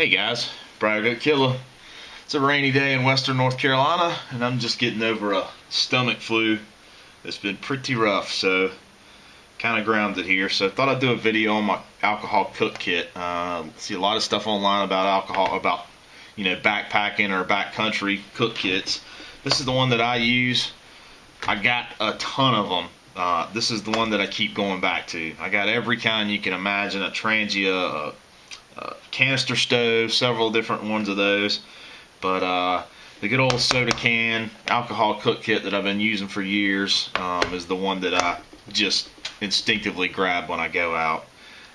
Hey guys, Briar Goat Killer. It's a rainy day in western North Carolina, and I'm just getting over a stomach flu that's been pretty rough, so kind of grounded here. So I thought I'd do a video on my alcohol cook kit. See a lot of stuff online about alcohol, about backpacking or backcountry cook kits. This is the one that I use. I got a ton of them. This is the one that I keep going back to. I got every kind you can imagine, a Trangia, a canister stove, several different ones of those. But the good old soda can alcohol cook kit that I've been using for years is the one that I just instinctively grab when I go out.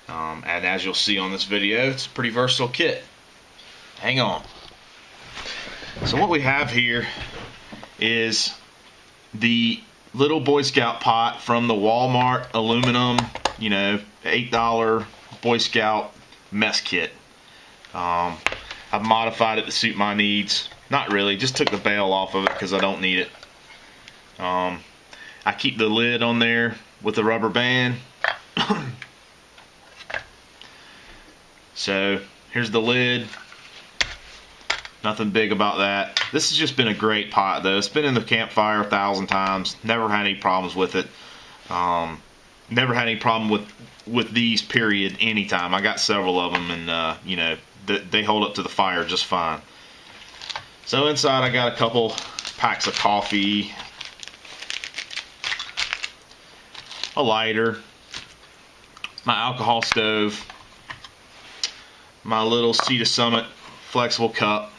And as you'll see on this video, it's a pretty versatile kit. Hang on. So what we have here is the little Boy Scout pot from the Walmart aluminum, $8 Boy Scout mess kit. I've modified it to suit my needs. Not really, just took the bail off of it because I don't need it. I keep the lid on there with a rubber band. So here's the lid. Nothing big about that. This has just been a great pot though. It's been in the campfire 1,000 times. Never had any problems with it. Never had any problem with these, period, anytime. I got several of them, and they hold up to the fire just fine. So inside I got a couple packs of coffee, a lighter, my alcohol stove, my little Sea to Summit flexible cup,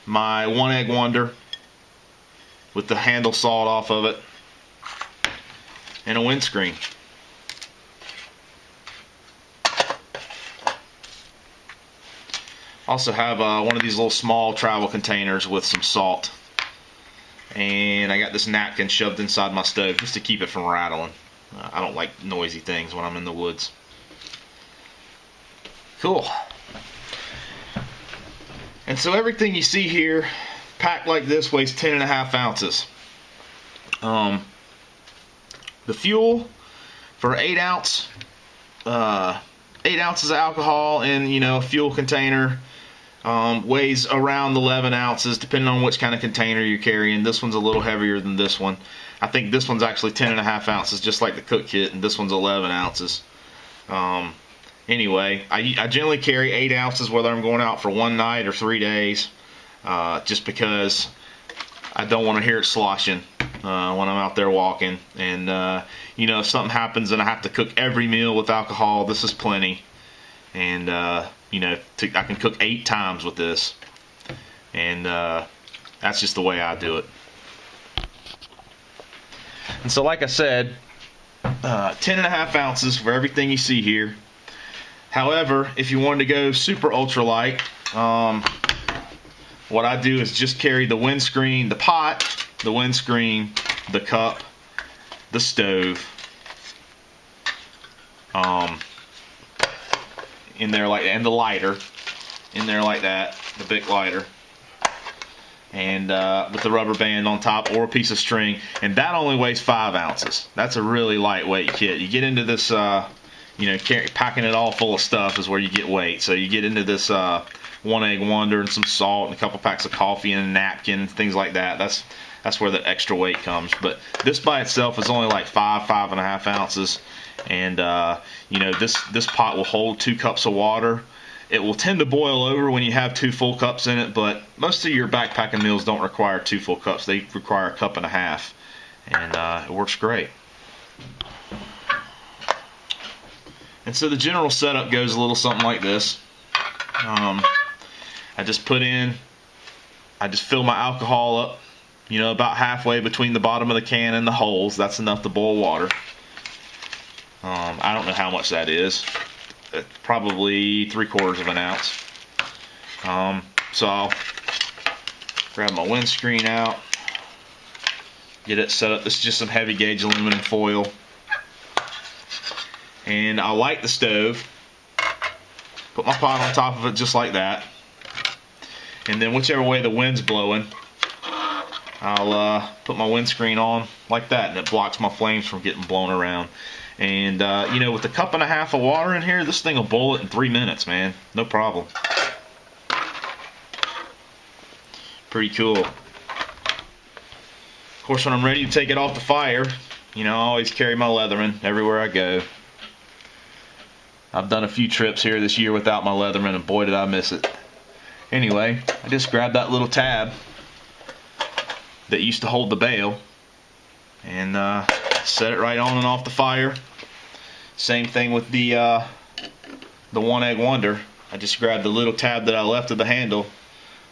my One Egg Wonder with the handle sawed off of it, and a windscreen. Also have one of these little small travel containers with some salt, and I got this napkin shoved inside my stove just to keep it from rattling. I don't like noisy things when I'm in the woods. Cool. And so everything you see here packed like this weighs 10.5 ounces. The fuel for 8 ounces of alcohol in a fuel container weighs around 11 ounces depending on which kind of container you're carrying. This one's a little heavier than this one. I think this one's actually 10.5 ounces, just like the cook kit, and this one's 11 ounces. Anyway, I generally carry 8 ounces whether I'm going out for one night or 3 days, just because I don't want to hear it sloshing when I'm out there walking. And if something happens and I have to cook every meal with alcohol, this is plenty. And I can cook 8 times with this, and that's just the way I do it. And so, like I said, 10.5 ounces for everything you see here. However, if you wanted to go super ultralight, what I do is just carry the windscreen, the pot, the windscreen, the cup, the stove, in there like that, and the lighter in there like that, the big lighter, and with the rubber band on top or a piece of string, and that only weighs 5 ounces. That's a really lightweight kit. You get into this, packing it all full of stuff is where you get weight. So you get into this One Egg Wonder and some salt and a couple packs of coffee and a napkin, things like that. That's where the extra weight comes. But this by itself is only like 5.5 ounces. And this pot will hold 2 cups of water. It will tend to boil over when you have 2 full cups in it, but most of your backpacking meals don't require 2 full cups. They require 1.5 cups, and it works great. And so the general setup goes a little something like this. I just fill my alcohol up, about halfway between the bottom of the can and the holes. That's enough to boil water. I don't know how much that is. It's probably 3/4 of an ounce. So I'll grab my windscreen out, get it set up. This is just some heavy gauge aluminum foil. And I'll light the stove, put my pot on top of it just like that, and then whichever way the wind's blowing, I'll put my windscreen on like that, and it blocks my flames from getting blown around. And you know, with a cup and a half of water in here, this thing will boil it in 3 minutes, man. No problem. Pretty cool. Of course, when I'm ready to take it off the fire, you know, I always carry my Leatherman everywhere I go. I've done a few trips here this year without my Leatherman, and boy did I miss it. Anyway, I just grabbed that little tab that used to hold the bail and set it right on and off the fire. Same thing with the One Egg Wonder. I just grabbed the little tab that I left of the handle.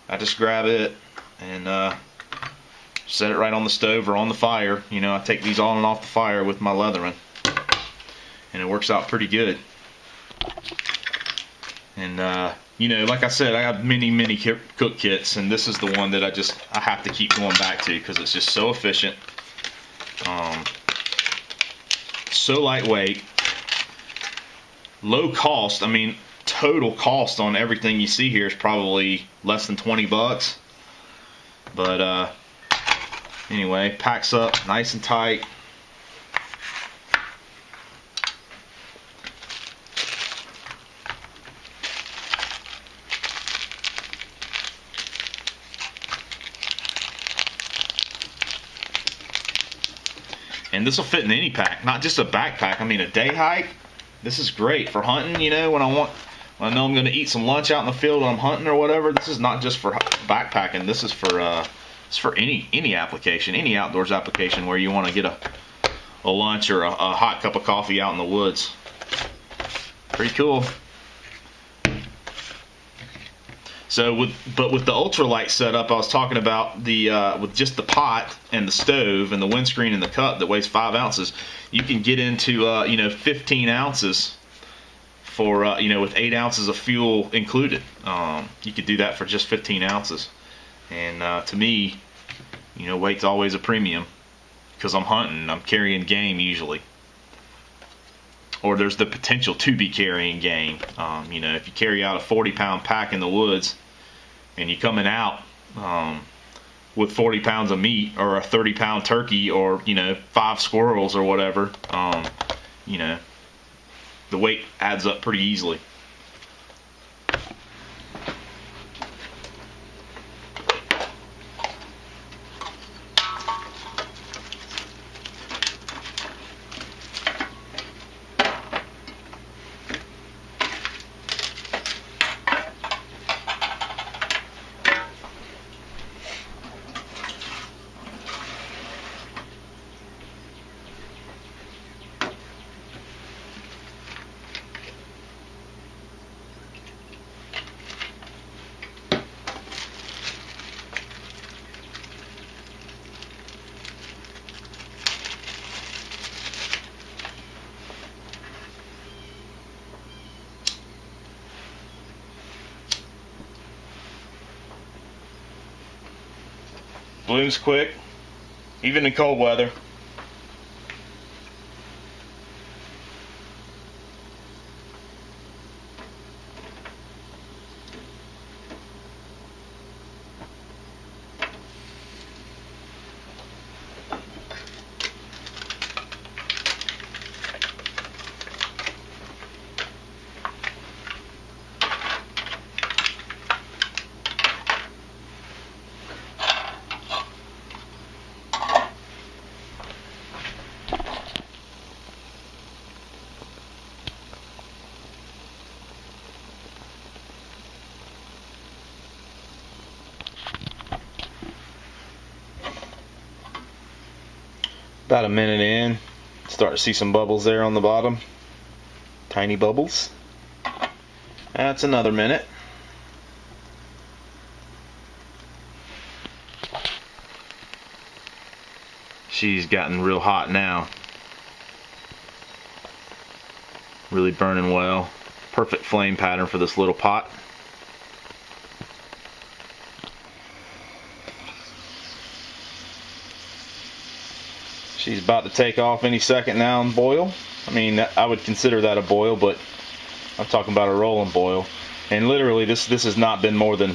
I just grab it and set it right on the stove or on the fire. You know, I take these on and off the fire with my Leatherman, and it works out pretty good. And you know, like I said, I have many cook kits, and this is the one that I have to keep going back to because it's just so efficient, so lightweight, low cost. I mean, total cost on everything you see here is probably less than 20 bucks. But anyway, packs up nice and tight. And this will fit in any pack, not just a backpack. I mean, a day hike, this is great for hunting. You know, when I know I'm going to eat some lunch out in the field when I'm hunting or whatever. This is not just for backpacking. This is for any application, any outdoors application where you want to get a lunch or a hot cup of coffee out in the woods. Pretty cool. So with the ultralight setup I was talking about, with just the pot and the stove and the windscreen and the cup that weighs 5 ounces, you can get into you know, 15 ounces for you know, with 8 ounces of fuel included. You could do that for just 15 ounces. And to me, you know, weight's always a premium because I'm hunting. I'm carrying game usually, or there's the potential to be carrying game. You know, if you carry out a 40-pound pack in the woods and you're coming out with 40 pounds of meat or a 30-pound turkey or, you know, 5 squirrels or whatever, you know, the weight adds up pretty easily. Blooms quick, even in cold weather. About a minute in, start to see some bubbles there on the bottom. Tiny bubbles. That's another minute. She's gotten real hot now. Really burning well. Perfect flame pattern for this little pot. She's about to take off any second now and boil. I mean, I would consider that a boil, but I'm talking about a rolling boil. And literally, this has not been more than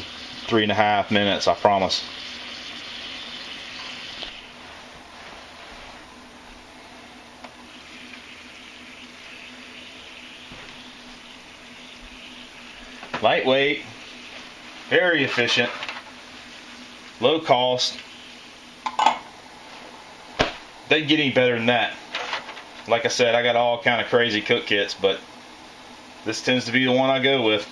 3.5 minutes, I promise. Lightweight, very efficient, low cost. Doesn't get any better than that. Like I said, I got all kind of crazy cook kits, but this tends to be the one I go with.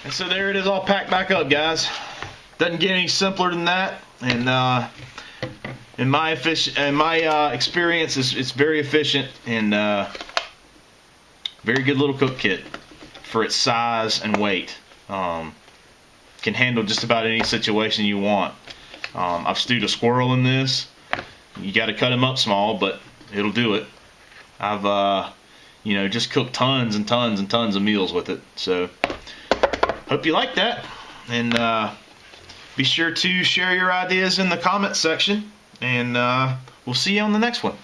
And so there it is, all packed back up, guys. Doesn't get any simpler than that. And in my experience, it's very efficient and very good little cook kit for its size and weight. Can handle just about any situation you want. I've stewed a squirrel in this. You got to cut him up small, but it'll do it. I've just cooked tons and tons and tons of meals with it. So hope you like that, and be sure to share your ideas in the comment section, and we'll see you on the next one.